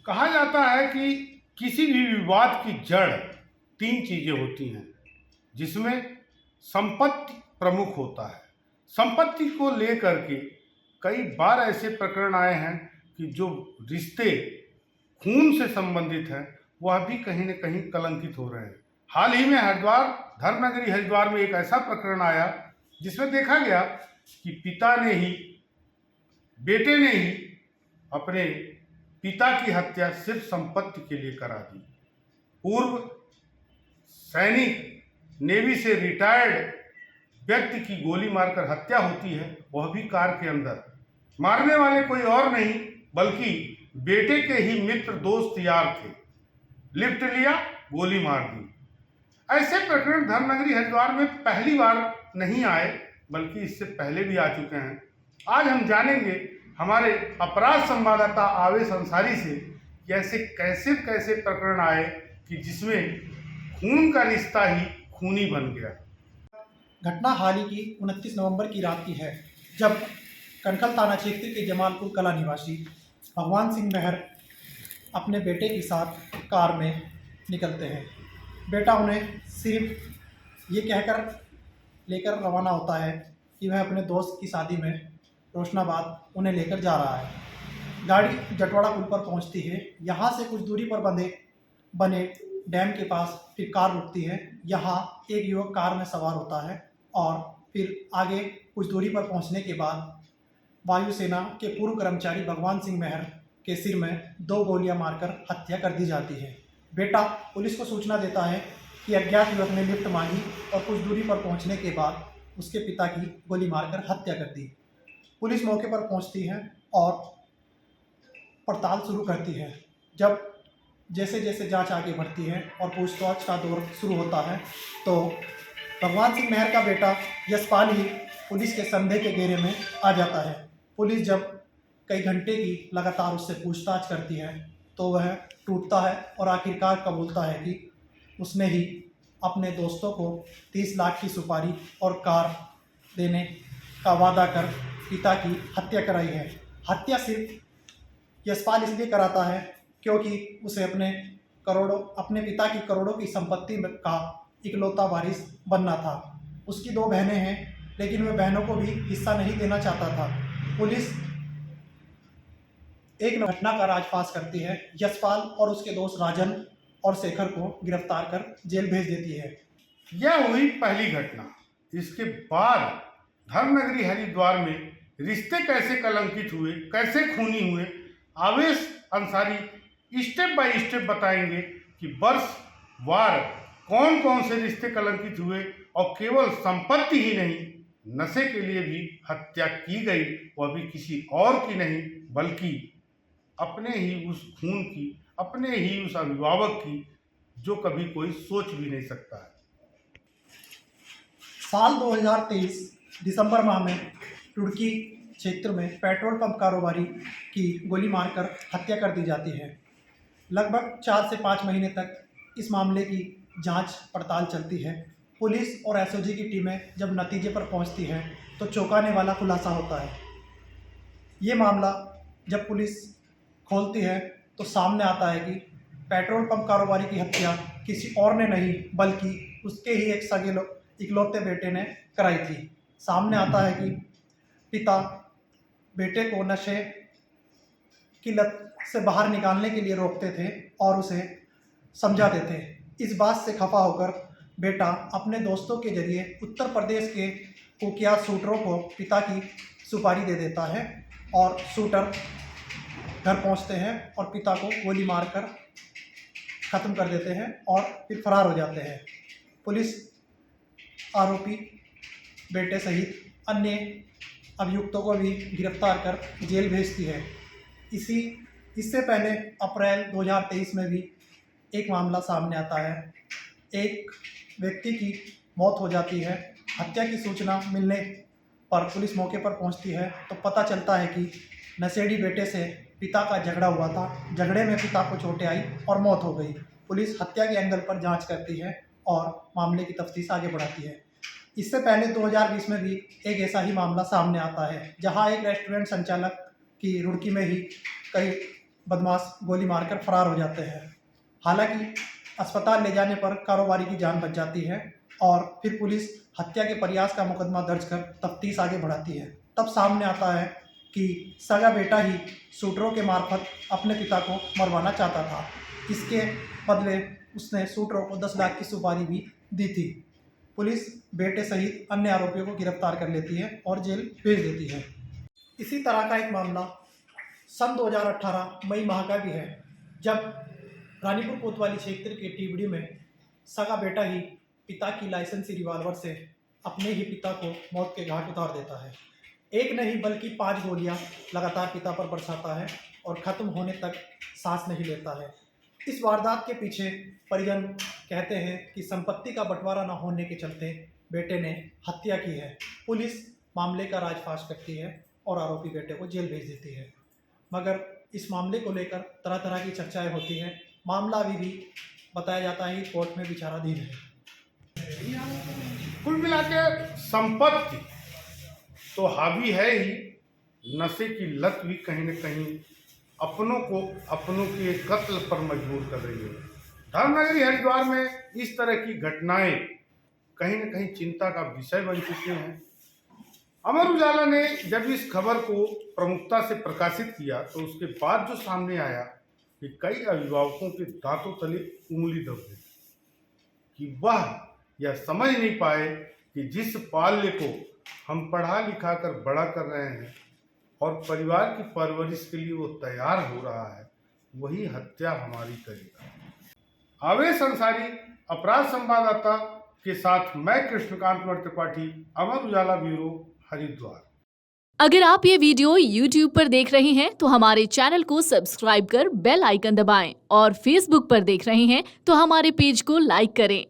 कहा जाता है कि किसी भी विवाद की जड़ तीन चीजें होती हैं, जिसमें संपत्ति प्रमुख होता है। संपत्ति को लेकर के कई बार ऐसे प्रकरण आए हैं कि जो रिश्ते खून से संबंधित हैं वह भी कहीं न कहीं कलंकित हो रहे हैं। हाल ही में हरिद्वार, धर्मनगरी हरिद्वार में एक ऐसा प्रकरण आया जिसमें देखा गया कि बेटे ने ही अपने पिता की हत्या सिर्फ संपत्ति के लिए करा दी। पूर्व सैनिक, नेवी से रिटायर्ड व्यक्ति की गोली मारकर हत्या होती है, वह भी कार के अंदर। मारने वाले कोई और नहीं बल्कि बेटे के ही मित्र, दोस्त, यार थे। लिफ्ट लिया, गोली मार दी। ऐसे प्रकरण धर्मनगरी हरिद्वार में पहली बार नहीं आए, बल्कि इससे पहले भी आ चुके हैं। आज हम जानेंगे हमारे अपराध संवाददाता आवेश अंसारी से कि ऐसे कैसे कैसे प्रकरण आए कि जिसमें खून का रिश्ता ही खूनी बन गया। घटना हाल ही की 29 नवंबर की रात की है, जब कनखल थाना क्षेत्र के जमालपुर कला निवासी भगवान सिंह मेहर अपने बेटे के साथ कार में निकलते हैं। बेटा उन्हें सिर्फ ये कहकर लेकर रवाना होता है कि वह अपने दोस्त की शादी में रोशनाबाद उन्हें लेकर जा रहा है। गाड़ी जटवाड़ा पुल पर पहुंचती है। यहाँ से कुछ दूरी पर बने डैम के पास फिर कार रुकती है। यहाँ एक युवक कार में सवार होता है और फिर आगे कुछ दूरी पर पहुंचने के बाद वायुसेना के पूर्व कर्मचारी भगवान सिंह मेहर के सिर में 2 गोलियां मारकर हत्या कर दी जाती है। बेटा पुलिस को सूचना देता है कि अज्ञात युवक ने लिफ्ट मांगी और कुछ दूरी पर पहुंचने के बाद उसके पिता की गोली मारकर हत्या कर दी। पुलिस मौके पर पहुंचती है और पड़ताल शुरू करती है। जब जैसे जैसे जांच आगे बढ़ती है और पूछताछ का दौर शुरू होता है, तो भगवान सिंह मेहर का बेटा यशपाल ही पुलिस के संदेह के घेरे में आ जाता है। पुलिस जब कई घंटे की लगातार उससे पूछताछ करती है तो वह टूटता है और आखिरकार कबूलता है कि उसने ही अपने दोस्तों को 30 लाख की सुपारी और कार देने का वादा कर पिता की हत्या कराई है। हत्या सिर्फ यशपाल इसलिए कराता है क्योंकि उसे अपने पिता की करोड़ों की संपत्ति का इकलौता वारिस बनना था। उसकी 2 बहनें हैं, लेकिन वह बहनों को भी हिस्सा नहीं देना चाहता था। पुलिस एक घटना का राजफाश करती है। यशपाल और उसके दोस्त राजन और शेखर को गिरफ्तार कर जेल भेज देती है। यह हुई पहली घटना। इसके बाद धर्मनगरी हरिद्वार में रिश्ते कैसे कलंकित हुए, कैसे खूनी हुए, आवेश अंसारी स्टेप बाय स्टेप बताएंगे कि वर्षवार कौन कौन से रिश्ते कलंकित हुए और केवल संपत्ति ही नहीं, नशे के लिए भी हत्या की गई, वह भी किसी और की नहीं बल्कि अपने ही उस खून की, अपने ही उस अभिभावक की, जो कभी कोई सोच भी नहीं सकता है। साल 2023 दिसंबर माह में रुड़की क्षेत्र में पेट्रोल पंप कारोबारी की गोली मारकर हत्या कर दी जाती है। लगभग 4 से 5 महीने तक इस मामले की जांच पड़ताल चलती है। पुलिस और एसओजी की टीमें जब नतीजे पर पहुंचती है तो चौंकाने वाला खुलासा होता है। ये मामला जब पुलिस खोलती है तो सामने आता है कि पेट्रोल पंप कारोबारी की हत्या किसी और ने नहीं बल्कि उसके ही एक सगे इकलौते बेटे ने कराई थी। सामने आता है कि पिता बेटे को नशे की लत से बाहर निकालने के लिए रोकते थे और उसे समझाते थे। इस बात से खफा होकर बेटा अपने दोस्तों के जरिए उत्तर प्रदेश के कुख्यात शूटरों को पिता की सुपारी दे देता है और शूटर घर पहुंचते हैं और पिता को गोली मारकर ख़त्म कर देते हैं और फिर फरार हो जाते हैं। पुलिस आरोपी बेटे सहित अन्य अभियुक्तों को भी गिरफ्तार कर जेल भेजती है। इससे पहले अप्रैल 2023 में भी एक मामला सामने आता है। एक व्यक्ति की मौत हो जाती है। हत्या की सूचना मिलने पर पुलिस मौके पर पहुंचती है तो पता चलता है कि नशेड़ी बेटे से पिता का झगड़ा हुआ था। झगड़े में पिता को चोटें आई और मौत हो गई। पुलिस हत्या के एंगल पर जांच करती है और मामले की तफ्तीश आगे बढ़ाती है। इससे पहले 2020 में भी एक ऐसा ही मामला सामने आता है, जहां एक रेस्टोरेंट संचालक की रुड़की में ही कई बदमाश गोली मारकर फरार हो जाते हैं। हालांकि अस्पताल ले जाने पर कारोबारी की जान बच जाती है और फिर पुलिस हत्या के प्रयास का मुकदमा दर्ज कर तफ्तीश आगे बढ़ाती है। तब सामने आता है कि सगा बेटा ही शूटरों के मार्फत अपने पिता को मरवाना चाहता था। इसके बदले उसने शूटरों को 10 लाख की सुपारी भी दी थी। पुलिस बेटे सहित अन्य आरोपियों को गिरफ्तार कर लेती है और जेल भेज देती है। इसी तरह का एक मामला सन 2018 मई माह का भी है, जब रानीपुर कोतवाली क्षेत्र के टीबड़ी में सगा बेटा ही पिता की लाइसेंसी रिवॉल्वर से अपने ही पिता को मौत के घाट उतार देता है। एक नहीं बल्कि 5 गोलियां लगातार पिता पर बरसाता है और ख़त्म होने तक सांस नहीं लेता है। इस वारदात के पीछे परिजन कहते हैं कि संपत्ति का बंटवारा न होने के चलते बेटे ने हत्या की है। पुलिस मामले का राजफाश करती है और आरोपी बेटे को जेल भेज देती है, मगर इस मामले को लेकर तरह तरह की चर्चाएं होती हैं। मामला अभी भी बताया जाता है कि कोर्ट में विचाराधीन है। कुल मिला के संपत्ति तो हावी है ही, नशे की लत भी कहीं न कहीं अपनों को अपनों के कत्ल पर मजबूर कर रही है। धर्मनगरी हरिद्वार में इस तरह की घटनाएं कहीं न कहीं चिंता का विषय बन चुकी हैं। अमर उजाला ने जब इस खबर को प्रमुखता से प्रकाशित किया तो उसके बाद जो सामने आया कि कई अभिभावकों के दांतों तले उंगली दब गई कि वह यह समझ नहीं पाए कि जिस बाल्य को हम पढ़ा लिखा कर बड़ा कर रहे हैं और परिवार की परवरिश के लिए वो तैयार हो रहा है, वही हत्या हमारी करेगा। आवेश अंसारी, अपराध संवाददाता के साथ मैं कृष्णकांत त्रिपाठी, अमर उजाला ब्यूरो, हरिद्वार। अगर आप ये वीडियो YouTube पर देख रहे हैं तो हमारे चैनल को सब्सक्राइब कर बेल आइकन दबाएं और Facebook पर देख रहे हैं तो हमारे पेज को लाइक करें।